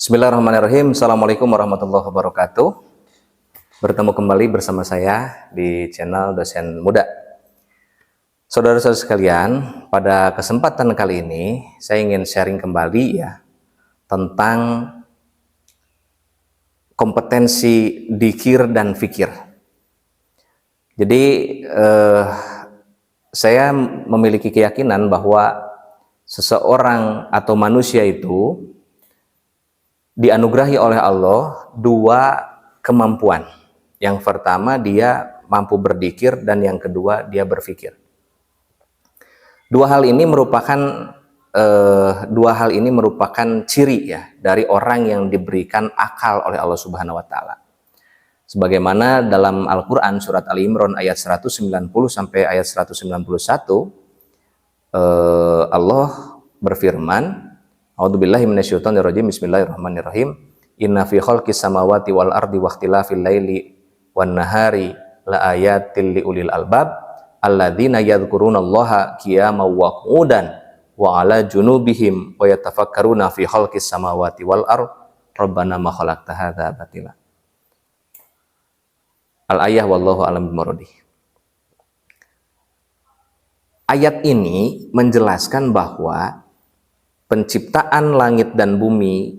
Bismillahirrahmanirrahim. Assalamualaikum warahmatullahi wabarakatuh. Bertemu kembali bersama saya di channel Dosen Muda. Saudara-saudara sekalian, pada kesempatan kali ini saya ingin sharing kembali tentang kompetensi dzikir dan fikir. Jadi saya memiliki keyakinan bahwa seseorang atau manusia itu dianugerahi oleh Allah dua kemampuan. Yang pertama dia mampu berzikir dan yang kedua dia berfikir. Dua hal ini merupakan ciri dari orang yang diberikan akal oleh Allah Subhanahu wa taala. Sebagaimana dalam Al-Qur'an surat Ali Imran ayat 190 sampai ayat 191 Allah berfirman, A'udzubillahi minasyaitonirrajim. Bismillahirrahmanirrahim. Inna fi khalqis samawati wal ardi wakhtilafil laili wan nahari la ayatil liulil albab alladzina yadhkurunallaha qiyaman wa qu'udan wa 'ala junubihim wa yatafakkaruna fi khalqis samawati wal ard rabbana ma khalaqta hadza batila. Al-ayah wallahu a'lam bimuradi. Ayat ini menjelaskan bahwa penciptaan langit dan bumi,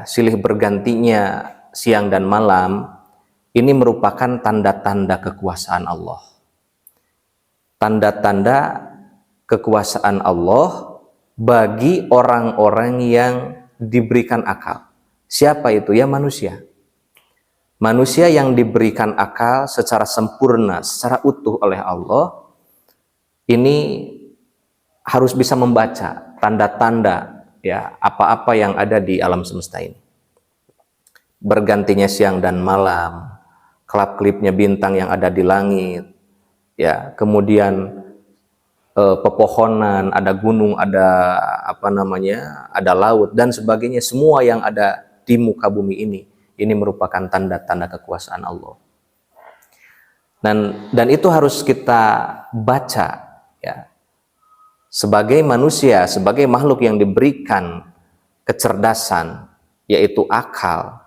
silih bergantinya siang dan malam, ini merupakan tanda-tanda kekuasaan Allah. Tanda-tanda kekuasaan Allah bagi orang-orang yang diberikan akal. Siapa itu? Ya manusia. Manusia yang diberikan akal secara sempurna, secara utuh oleh Allah, ini harus bisa membaca tanda-tanda apa-apa yang ada di alam semesta ini. Bergantinya siang dan malam, kelap-kelipnya bintang yang ada di langit, kemudian pepohonan, ada gunung, ada ada laut dan sebagainya, semua yang ada di muka bumi ini merupakan tanda-tanda kekuasaan Allah. Dan itu harus kita baca sebagai manusia, sebagai makhluk yang diberikan kecerdasan, yaitu akal,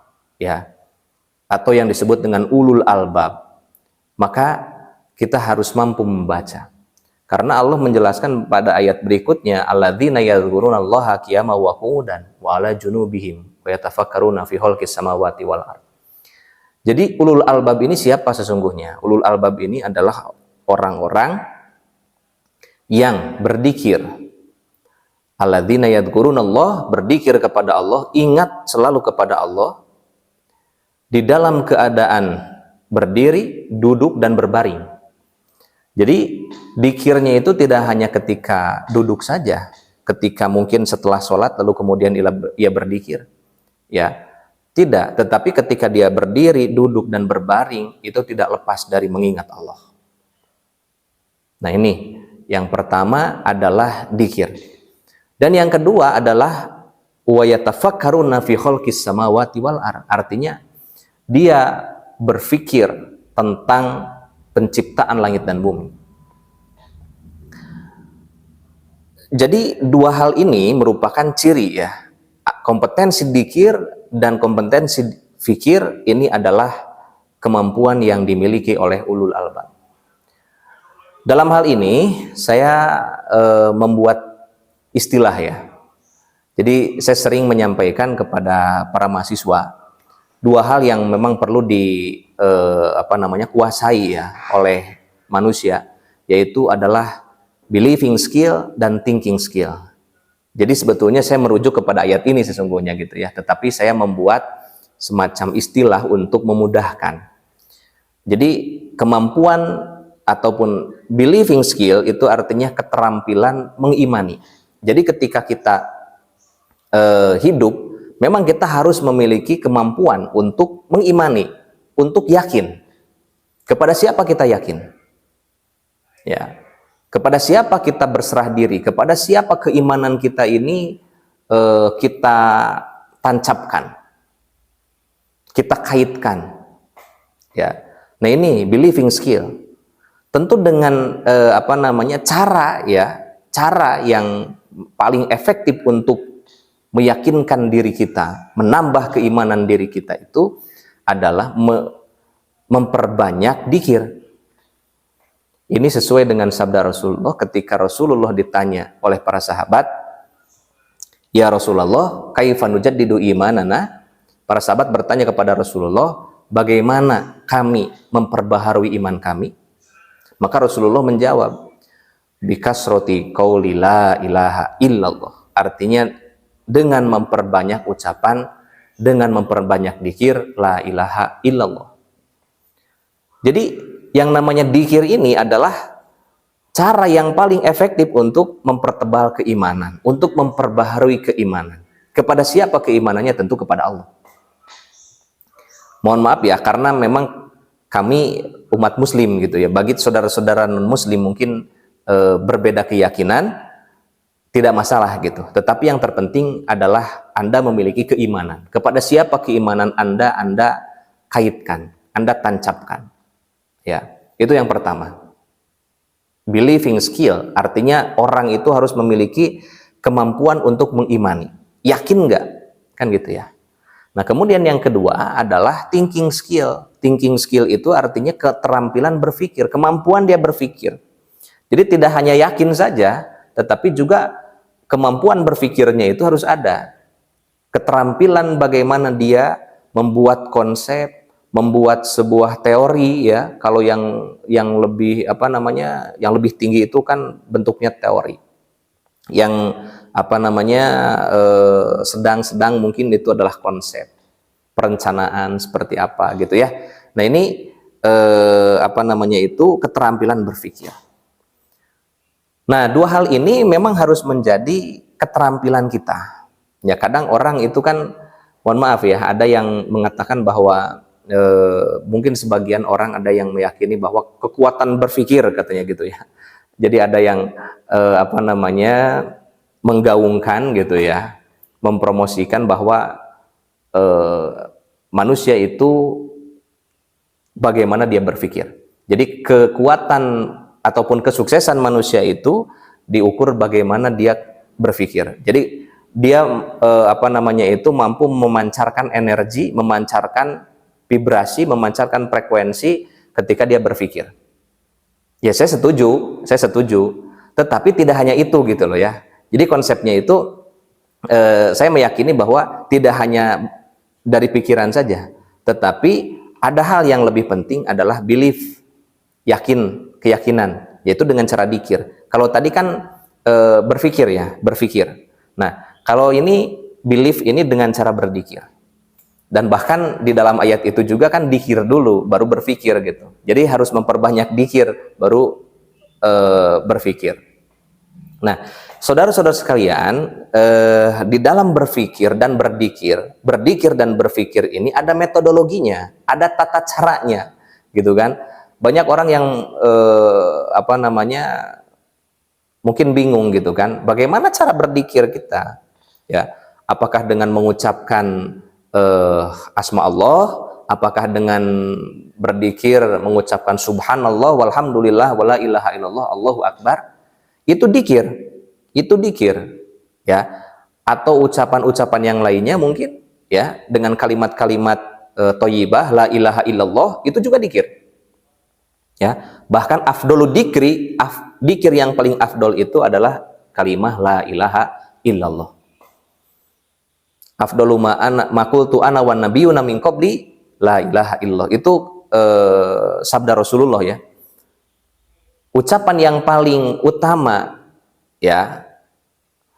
atau yang disebut dengan ulul albab, maka kita harus mampu membaca. Karena Allah menjelaskan pada ayat berikutnya, alladzina yadhkurunallaha qiyaman wa qu'udan wa 'ala junubihim wa yatafakkaruna fi khalqis samawati wal ard. Jadi ulul albab ini siapa sesungguhnya? Ulul albab ini adalah orang-orang yang berzikir. Alladzina yadhkurunallah, berzikir kepada Allah, ingat selalu kepada Allah di dalam keadaan berdiri, duduk dan berbaring. Jadi dzikirnya itu tidak hanya ketika duduk saja, ketika mungkin setelah sholat lalu kemudian ia berzikir. Tidak, tetapi ketika dia berdiri, duduk dan berbaring itu tidak lepas dari mengingat Allah. Nah, ini yang pertama adalah dzikir. Dan yang kedua adalah wa yatafakkaruna fi khalqis samawati wal ard. Artinya dia berpikir tentang penciptaan langit dan bumi. Jadi dua hal ini merupakan ciri kompetensi dzikir dan kompetensi fikir ini adalah kemampuan yang dimiliki oleh ulul albab. Dalam hal ini saya membuat istilah Jadi saya sering menyampaikan kepada para mahasiswa dua hal yang memang perlu kuasai oleh manusia, yaitu adalah believing skill dan thinking skill. Jadi sebetulnya saya merujuk kepada ayat ini sesungguhnya tetapi saya membuat semacam istilah untuk memudahkan. Jadi kemampuan ataupun believing skill itu artinya keterampilan mengimani. Jadi ketika kita hidup, memang kita harus memiliki kemampuan untuk mengimani, untuk yakin. Kepada siapa kita yakin? Kepada siapa kita berserah diri? Kepada siapa keimanan kita ini kita tancapkan, kita kaitkan? Nah, ini believing skill. Tentu dengan cara yang paling efektif untuk meyakinkan diri kita, menambah keimanan diri kita itu adalah memperbanyak dzikir. Ini sesuai dengan sabda Rasulullah ketika Rasulullah ditanya oleh para sahabat, "Ya Rasulullah, kaifa nujaddidu imanana?" Para sahabat bertanya kepada Rasulullah, bagaimana kami memperbaharui iman kami? Maka Rasulullah menjawab, bikasroti qauli la ilaha illallah. Artinya dengan memperbanyak ucapan, dengan memperbanyak dzikir la ilaha illallah. Jadi yang namanya dzikir ini adalah cara yang paling efektif untuk mempertebal keimanan, untuk memperbaharui keimanan. Kepada siapa keimanannya? Tentu kepada Allah. Mohon maaf ya, karena memang kami umat muslim gitu ya. Bagi saudara-saudara non-muslim mungkin berbeda keyakinan, tidak masalah gitu. Tetapi yang terpenting adalah Anda memiliki keimanan. Kepada siapa keimanan Anda kaitkan, Anda tancapkan. Ya, itu yang pertama. Believing skill, artinya orang itu harus memiliki kemampuan untuk mengimani. Yakin nggak? Kan gitu ya. Nah, kemudian yang kedua adalah thinking skill. Thinking skill itu artinya keterampilan berpikir, kemampuan dia berpikir. Jadi tidak hanya yakin saja, tetapi juga kemampuan berpikirnya itu harus ada. Keterampilan bagaimana dia membuat konsep, membuat sebuah teori ya. Kalau yang lebih yang lebih tinggi itu kan bentuknya teori. Yang sedang mungkin itu adalah konsep, perencanaan seperti apa gitu ya. Nah, ini keterampilan berpikir. Nah, dua hal ini memang harus menjadi keterampilan kita. Ya, kadang orang itu kan, mohon maaf ya, ada yang mengatakan bahwa mungkin sebagian orang ada yang meyakini bahwa kekuatan berpikir katanya gitu ya. Jadi ada yang menggaungkan gitu ya, mempromosikan bahwa manusia itu bagaimana dia berpikir. Jadi kekuatan ataupun kesuksesan manusia itu diukur bagaimana dia berpikir. Jadi dia mampu memancarkan energi, memancarkan vibrasi, memancarkan frekuensi ketika dia berpikir. Ya, saya setuju. Tetapi tidak hanya itu gitu loh ya. Jadi konsepnya itu saya meyakini bahwa tidak hanya dari pikiran saja, tetapi ada hal yang lebih penting adalah belief, keyakinan, yaitu dengan cara dzikir. Kalau tadi kan berpikir. Nah, kalau ini belief ini dengan cara berzikir. Dan bahkan di dalam ayat itu juga kan dzikir dulu baru berpikir gitu. Jadi harus memperbanyak dzikir baru berpikir. Nah, saudara-saudara sekalian, di dalam berpikir dan berzikir dan berpikir ini ada metodologinya, ada tata caranya, gitu kan? Banyak orang yang mungkin bingung gitu kan, bagaimana cara berzikir kita? Ya, apakah dengan mengucapkan asma Allah? Apakah dengan berzikir mengucapkan subhanallah walhamdulillah wala ilaha illallah Allahu akbar? Itu dzikir ya, atau ucapan-ucapan yang lainnya mungkin ya, dengan kalimat-kalimat thayyibah la ilaha illallah, itu juga dzikir ya. Bahkan afdolu dzikir yang paling afdol itu adalah kalimah la ilaha illallah. Afdolu ma qultu ana wan nabiyuna min qabli la ilaha illallah. Itu sabda Rasulullah ya. Ucapan yang paling utama ya,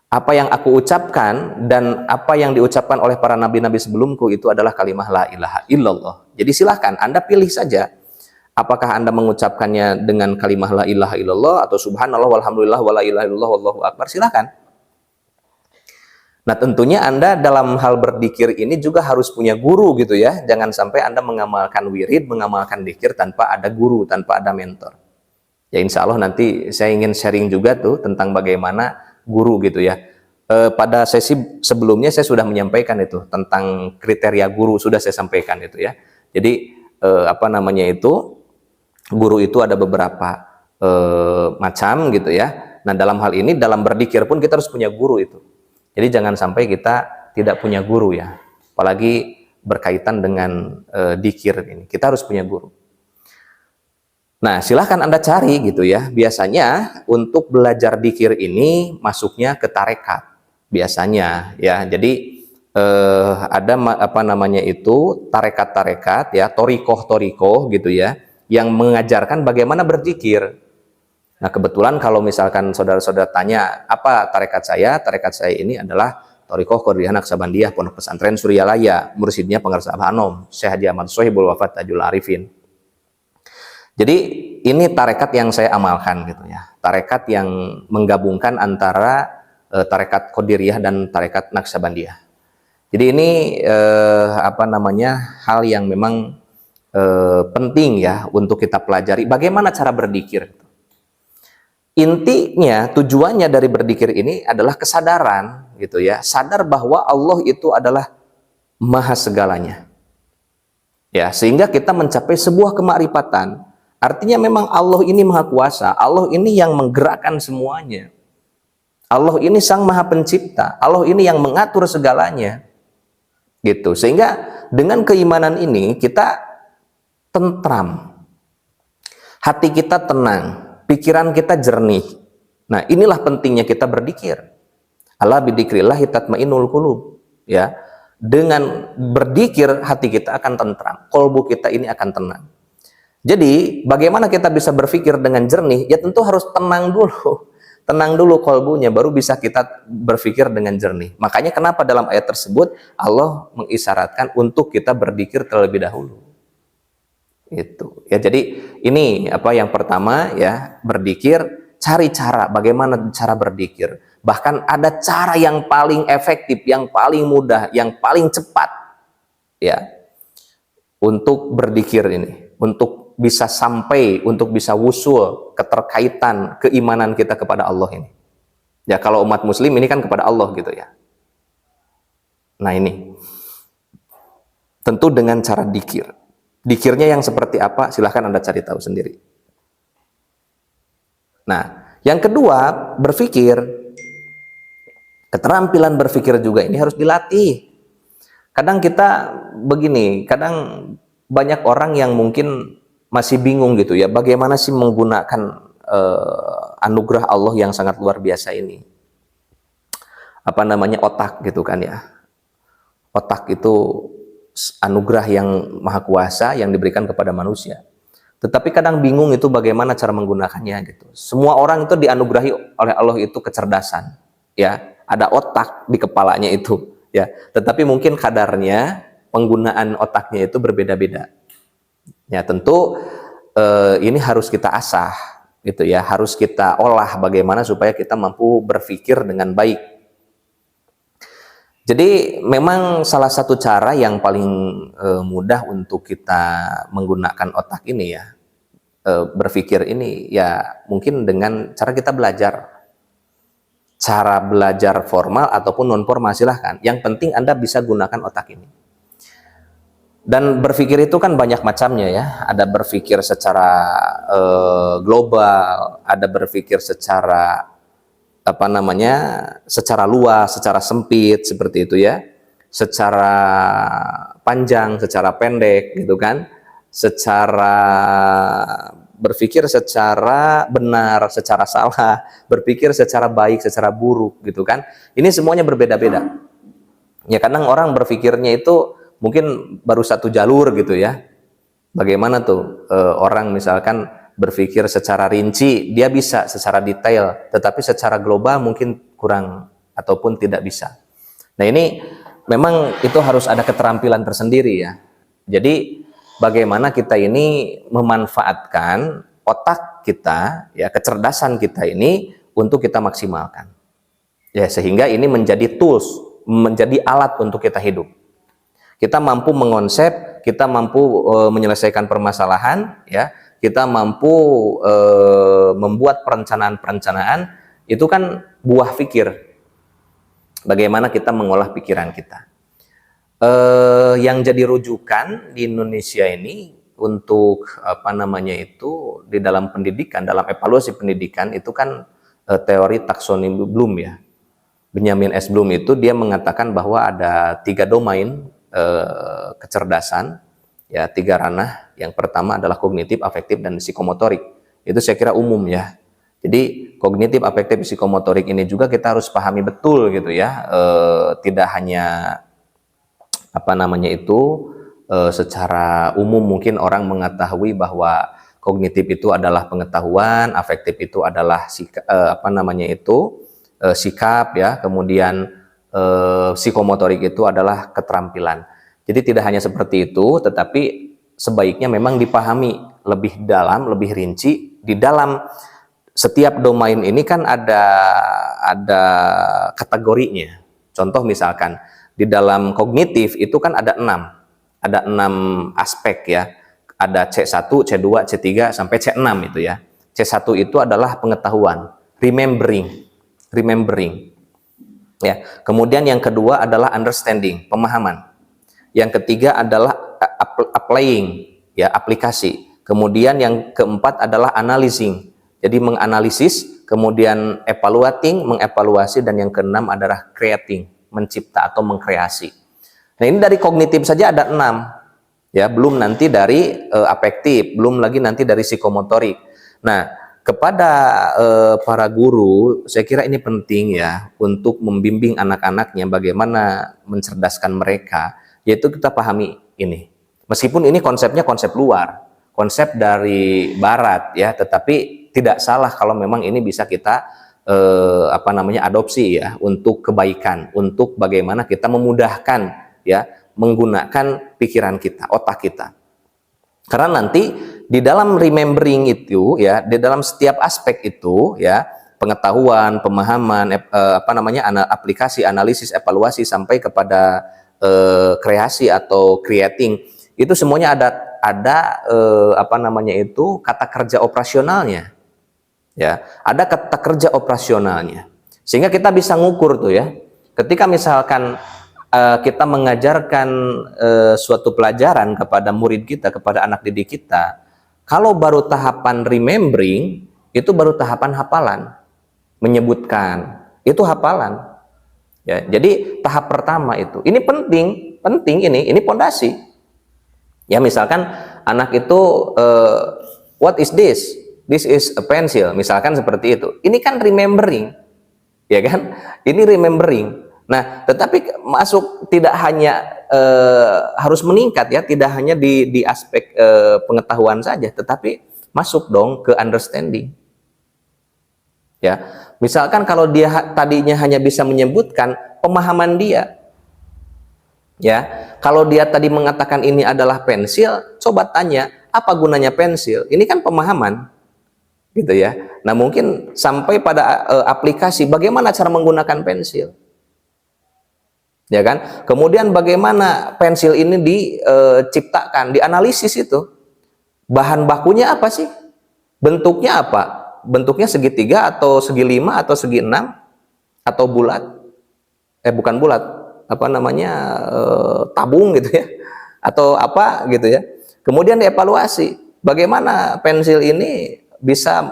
apa yang aku ucapkan dan apa yang diucapkan oleh para nabi-nabi sebelumku itu adalah kalimah la ilaha illallah. Jadi silahkan Anda pilih saja, apakah Anda mengucapkannya dengan kalimah la ilaha illallah atau subhanallah walhamdulillah wala ilaha illallah wallahu akbar, silahkan. Nah, tentunya Anda dalam hal berzikir ini juga harus punya guru gitu ya. Jangan sampai Anda mengamalkan wirid, mengamalkan dzikir tanpa ada guru, tanpa ada mentor. Ya, insya Allah nanti saya ingin sharing juga tuh tentang bagaimana guru gitu ya. Pada sesi sebelumnya saya sudah menyampaikan itu tentang kriteria guru, sudah saya sampaikan itu ya. Jadi guru itu ada beberapa macam gitu ya. Nah, dalam hal ini dalam berzikir pun kita harus punya guru itu. Jadi jangan sampai kita tidak punya guru ya, apalagi berkaitan dengan dikir ini. Kita harus punya guru. Nah, silahkan Anda cari gitu ya. Biasanya untuk belajar dikir ini masuknya ke tarekat. Biasanya ya. Jadi ada apa namanya itu tarekat-tarekat ya, torikoh gitu ya, yang mengajarkan bagaimana berzikir. Nah, kebetulan kalau misalkan saudara-saudara tanya apa tarekat saya ini adalah Torikoh Qadiriyah Naksabandiyah Pondok Pesantren Suryalaya, mursidnya Pengarsa Abah Anom, Syekh Haji Ahmad Sohibul Wafat Tajul Arifin. Jadi ini tarekat yang saya amalkan gitu ya, tarekat yang menggabungkan antara tarekat Qadiriyah dan tarekat Naksabandiyah. Jadi ini apa namanya hal yang memang penting ya untuk kita pelajari bagaimana cara berzikir. Intinya tujuannya dari berzikir ini adalah kesadaran gitu ya, sadar bahwa Allah itu adalah maha segalanya. Ya, sehingga kita mencapai sebuah kemakrifatan. Artinya memang Allah ini maha kuasa, Allah ini yang menggerakkan semuanya. Allah ini sang maha pencipta, Allah ini yang mengatur segalanya. Gitu. Sehingga dengan keimanan ini kita tentram. Hati kita tenang, pikiran kita jernih. Nah, inilah pentingnya kita berzikir. Ala bidzikrillah tatmainnul qulub. Ya. Dengan berzikir hati kita akan tentram, kolbu kita ini akan tenang. Jadi, bagaimana kita bisa berpikir dengan jernih? Ya tentu harus tenang dulu. Tenang dulu kolbunya, baru bisa kita berpikir dengan jernih. Makanya kenapa dalam ayat tersebut Allah mengisyaratkan untuk kita berzikir terlebih dahulu. Itu ya, jadi ini apa yang pertama ya, berzikir, cari cara bagaimana cara berzikir. Bahkan ada cara yang paling efektif, yang paling mudah, yang paling cepat ya untuk berzikir ini, untuk bisa sampai, untuk bisa wusul keterkaitan keimanan kita kepada Allah ini. Ya kalau umat muslim ini kan kepada Allah gitu ya. Nah ini tentu dengan cara dzikir. Dzikirnya yang seperti apa, silahkan Anda cari tahu sendiri. Nah, yang kedua, berpikir. Keterampilan berpikir juga ini harus dilatih. Kadang kita begini, kadang banyak orang yang mungkin masih bingung gitu ya, bagaimana sih menggunakan anugerah Allah yang sangat luar biasa ini. Apa namanya, otak gitu kan ya. Otak itu anugerah yang maha kuasa yang diberikan kepada manusia. Tetapi kadang bingung itu bagaimana cara menggunakannya gitu. Semua orang itu dianugerahi oleh Allah itu kecerdasan, ya. Ada otak di kepalanya itu, ya. Tetapi mungkin kadarnya penggunaan otaknya itu berbeda-beda. Ya, tentu ini harus kita asah gitu ya, harus kita olah bagaimana supaya kita mampu berpikir dengan baik. Jadi memang salah satu cara yang paling mudah untuk kita menggunakan otak ini ya, berpikir ini ya mungkin dengan cara kita belajar. Cara belajar formal ataupun non formal silahkan. Yang penting Anda bisa gunakan otak ini. Dan berpikir itu kan banyak macamnya ya. Ada berpikir secara global, ada berpikir secara apa namanya, secara luas, secara sempit seperti itu ya, secara panjang, secara pendek gitu kan, secara berpikir secara benar, secara salah, berpikir secara baik, secara buruk gitu kan. Ini semuanya berbeda-beda. Ya kadang orang berpikirnya itu mungkin baru satu jalur gitu ya. Bagaimana tuh orang misalkan berpikir secara rinci, dia bisa secara detail, tetapi secara global mungkin kurang ataupun tidak bisa. Nah ini memang itu harus ada keterampilan tersendiri ya. Jadi bagaimana kita ini memanfaatkan otak kita, ya kecerdasan kita ini untuk kita maksimalkan. Ya sehingga ini menjadi tools, menjadi alat untuk kita hidup. Kita mampu mengonsep, kita mampu menyelesaikan permasalahan, ya. Kita mampu membuat perencanaan-perencanaan, itu kan buah pikir. Bagaimana kita mengolah pikiran kita. Yang jadi rujukan di Indonesia ini untuk apa namanya itu di dalam pendidikan, dalam evaluasi pendidikan itu kan teori taksonomi Bloom ya. Benjamin S. Bloom itu dia mengatakan bahwa ada 3 domain kecerdasan, ya 3 ranah. Yang pertama adalah kognitif, afektif, dan psikomotorik. Itu saya kira umum ya. Jadi kognitif, afektif, psikomotorik ini juga kita harus pahami betul gitu ya. Tidak hanya apa namanya itu secara umum mungkin orang mengetahui bahwa kognitif itu adalah pengetahuan, afektif itu adalah sikap ya, kemudian psikomotorik itu adalah keterampilan. Jadi tidak hanya seperti itu, tetapi sebaiknya memang dipahami lebih dalam, lebih rinci. Di dalam setiap domain ini kan ada kategorinya. Contoh misalkan di dalam kognitif itu kan ada 6 aspek ya. Ada C1, C2, C3 sampai C6 itu ya. C1 itu adalah pengetahuan, remembering. Ya. Kemudian yang kedua adalah understanding, pemahaman. Yang ketiga adalah applying, ya, aplikasi. Kemudian yang keempat adalah analyzing. Jadi menganalisis, kemudian evaluating, mengevaluasi, dan yang keenam adalah creating, mencipta atau mengkreasi. Nah, ini dari kognitif saja ada 6. Ya, belum nanti dari afektif, belum lagi nanti dari psikomotorik. Nah, kepada para guru, saya kira ini penting ya untuk membimbing anak-anaknya bagaimana mencerdaskan mereka, yaitu kita pahami ini. Meskipun ini konsepnya konsep luar, konsep dari barat ya, tetapi tidak salah kalau memang ini bisa kita adopsi ya untuk kebaikan, untuk bagaimana kita memudahkan ya menggunakan pikiran kita, otak kita. Karena nanti di dalam remembering itu ya, di dalam setiap aspek itu ya, pengetahuan, pemahaman, aplikasi, analisis, evaluasi sampai kepada kreasi atau creating, itu semuanya ada kata kerja operasionalnya. Ya, ada kata kerja operasionalnya. Sehingga kita bisa ngukur tuh ya. Ketika misalkan kita mengajarkan suatu pelajaran kepada murid kita, kepada anak didik kita, kalau baru tahapan remembering, itu baru tahapan hafalan. Menyebutkan, itu hafalan. Ya, jadi tahap pertama itu. Ini penting ini pondasi. Ya, misalkan anak itu what is this? This is a pencil, misalkan seperti itu. Ini kan remembering. Ya kan? Ini remembering. Nah, tetapi masuk tidak hanya harus meningkat ya, tidak hanya di aspek pengetahuan saja, tetapi masuk dong ke understanding. Ya, misalkan kalau dia tadinya hanya bisa menyebutkan pemahaman dia, ya, kalau dia tadi mengatakan ini adalah pensil, coba tanya apa gunanya pensil? Ini kan pemahaman, gitu ya. Nah, mungkin sampai pada aplikasi bagaimana cara menggunakan pensil. Ya kan? Kemudian bagaimana pensil ini diciptakan, dianalisis itu. Bahan bakunya apa sih? Bentuknya apa? Bentuknya segitiga atau segi 5 atau segi 6 atau bulat? Bukan bulat, tabung gitu ya. Atau apa gitu ya. Kemudian dievaluasi. Bagaimana pensil ini bisa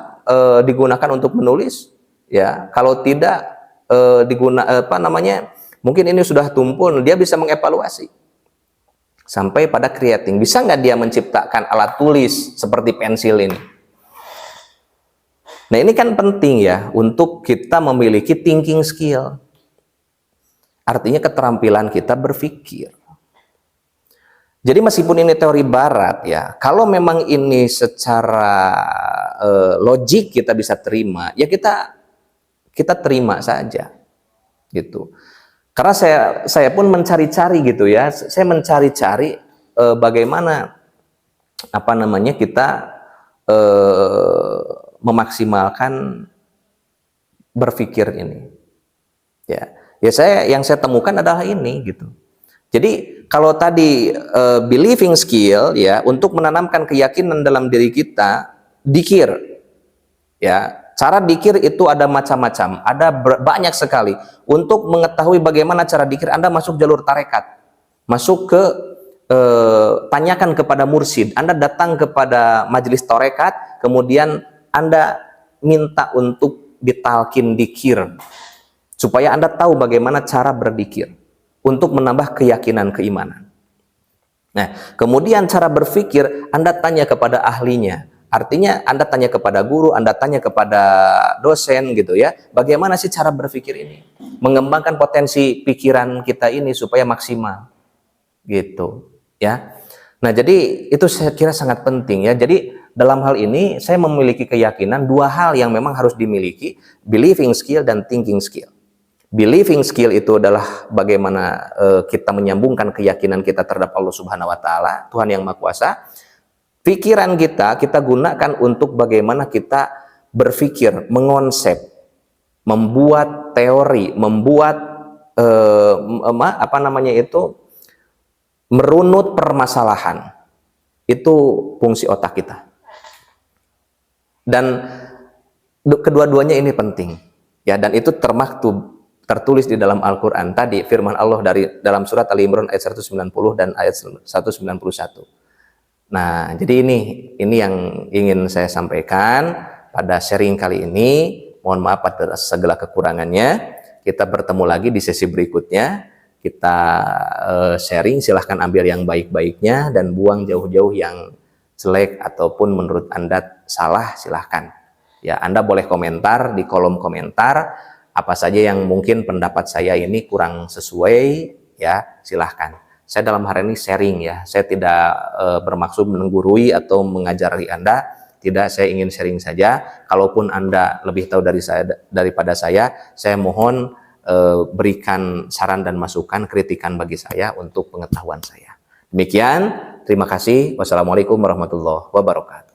digunakan untuk menulis? Ya, kalau tidak mungkin ini sudah tumpul, dia bisa mengevaluasi sampai pada creating. Bisa nggak dia menciptakan alat tulis seperti pensil ini? Nah, ini kan penting ya untuk kita memiliki thinking skill. Artinya keterampilan kita berpikir. Jadi meskipun ini teori barat ya, kalau memang ini secara logik kita bisa terima, ya kita terima saja gitu. Karena saya pun mencari-cari gitu ya, saya mencari-cari bagaimana kita memaksimalkan berpikir ini. Ya yang saya temukan adalah ini gitu. Jadi kalau tadi believing skill ya, untuk menanamkan keyakinan dalam diri kita, dikir ya. Cara dikir itu ada macam-macam, ada banyak sekali. Untuk mengetahui bagaimana cara dikir, Anda masuk jalur tarekat, masuk ke tanyakan kepada mursyid. Anda datang kepada majelis tarekat, kemudian Anda minta untuk ditalkin dikir. supaya Anda tahu bagaimana cara berzikir untuk menambah keyakinan keimanan. Nah, kemudian cara berpikir Anda tanya kepada ahlinya. Artinya Anda tanya kepada guru, Anda tanya kepada dosen gitu ya. Bagaimana sih cara berpikir ini? Mengembangkan potensi pikiran kita ini supaya maksimal. Gitu, ya. Nah, jadi itu saya kira sangat penting ya. Jadi dalam hal ini saya memiliki keyakinan dua hal yang memang harus dimiliki, believing skill dan thinking skill. Believing skill itu adalah bagaimana kita menyambungkan keyakinan kita terhadap Allah Subhanahu wa taala, Tuhan yang Maha Kuasa. Pikiran kita gunakan untuk bagaimana kita berpikir, mengonsep, membuat teori, membuat merunut permasalahan. Itu fungsi otak kita. Dan kedua-duanya ini penting. Ya, dan itu tertulis di dalam Al-Quran tadi, firman Allah dalam surat Ali Imran ayat 190 dan ayat 191. Nah, jadi ini yang ingin saya sampaikan pada sharing kali ini. Mohon maaf atas segala kekurangannya. Kita bertemu lagi di sesi berikutnya. Kita sharing, silahkan ambil yang baik-baiknya dan buang jauh-jauh yang jelek ataupun menurut Anda salah, silahkan. Ya, Anda boleh komentar di kolom komentar. Apa saja yang mungkin pendapat saya ini kurang sesuai, ya silahkan. Saya dalam hari ini sharing ya, saya tidak bermaksud menggurui atau mengajari Anda, tidak, saya ingin sharing saja. Kalaupun Anda lebih tahu daripada saya mohon berikan saran dan masukan, kritikan bagi saya untuk pengetahuan saya. Demikian, terima kasih. Wassalamualaikum warahmatullahi wabarakatuh.